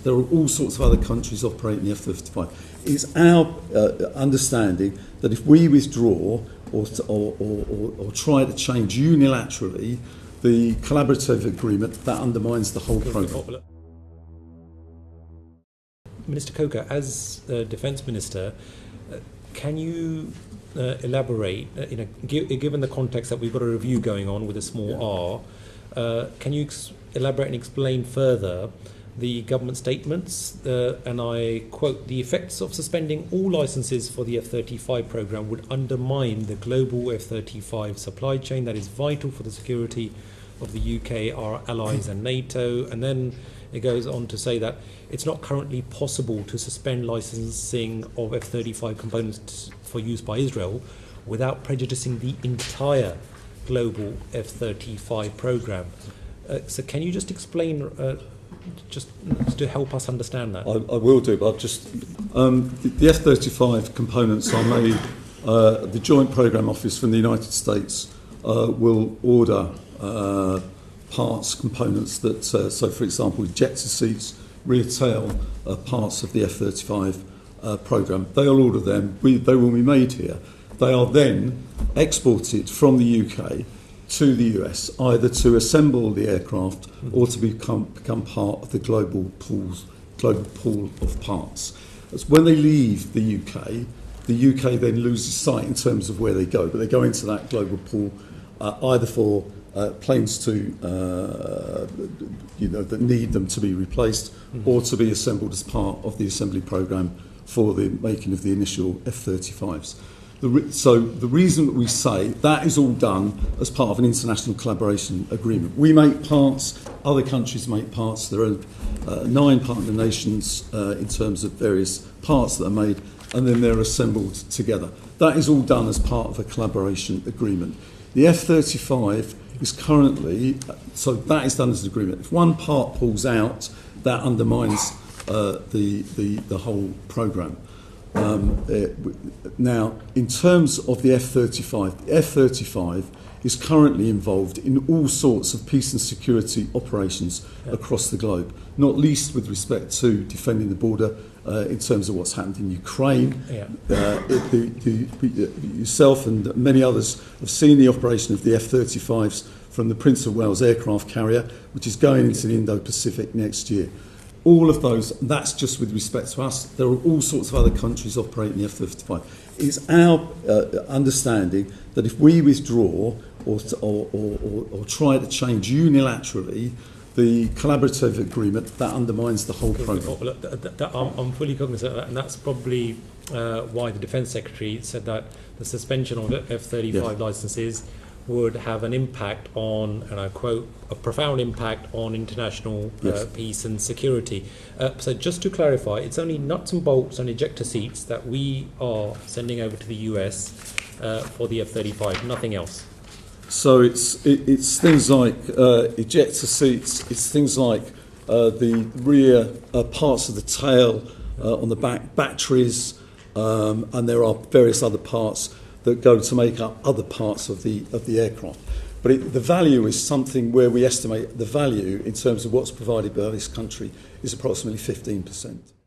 There are all sorts of other countries operating the F-35. It's our understanding that if we withdraw or try to change unilaterally the collaborative agreement, that undermines the whole programme. Minister Coker, as Defence Minister, can you elaborate, given the context that we've got a review going on with a small r, can you elaborate and explain further the government statements, and I quote, "The effects of suspending all licences for the F-35 programme would undermine the global F-35 supply chain that is vital for the security of the UK, our allies and NATO." And then it goes on to say that it's not currently possible to suspend licensing of F-35 components for use by Israel without prejudicing the entire global F-35 programme. So can you just explain, just to help us understand that? I will do, but I've just... the F-35 components are made... the Joint Programme Office from the United States will order parts, components that... so, for example, ejector seats, rear tail parts of the F-35 programme. They'll order them. They will be made here. They are then exported from the UK to the US, either to assemble the aircraft or to become part of the global pool of parts. As when they leave the UK then loses sight in terms of where they go, but they go into that global pool either for planes to that need them to be replaced or to be assembled as part of the assembly programme for the making of the initial F-35s. So the reason that we say that is all done as part of an international collaboration agreement. We make parts, other countries make parts. There are 9 partner nations in terms of various parts that are made, and then they're assembled together. That is all done as part of a collaboration agreement. The F-35 is currently, so that is done as an agreement. If one part pulls out, that undermines the whole programme. Now, in terms of the F-35 is currently involved in all sorts of peace and security operations across the globe, not least with respect to defending the border in terms of what's happened in Ukraine. Yourself and many others have seen the operation of the F-35s from the Prince of Wales aircraft carrier, which is going into the Indo-Pacific next year. All of those, that's just with respect to us. There are all sorts of other countries operating the F-35. It's our understanding that if we withdraw or try to change unilaterally the collaborative agreement, that undermines the whole programme. I'm fully cognizant of that, and that's probably why the Defence Secretary said that the suspension of F-35 licences would have an impact on, and I quote, a profound impact on international peace and security. So just to clarify, it's only nuts and bolts and ejector seats that we are sending over to the US for the F-35, nothing else. So it's things like ejector seats, it's things like the rear parts of the tail on the back, batteries, and there are various other parts that go to make up other parts of the aircraft. But the value is something where we estimate the value in terms of what's provided by this country is approximately 15%.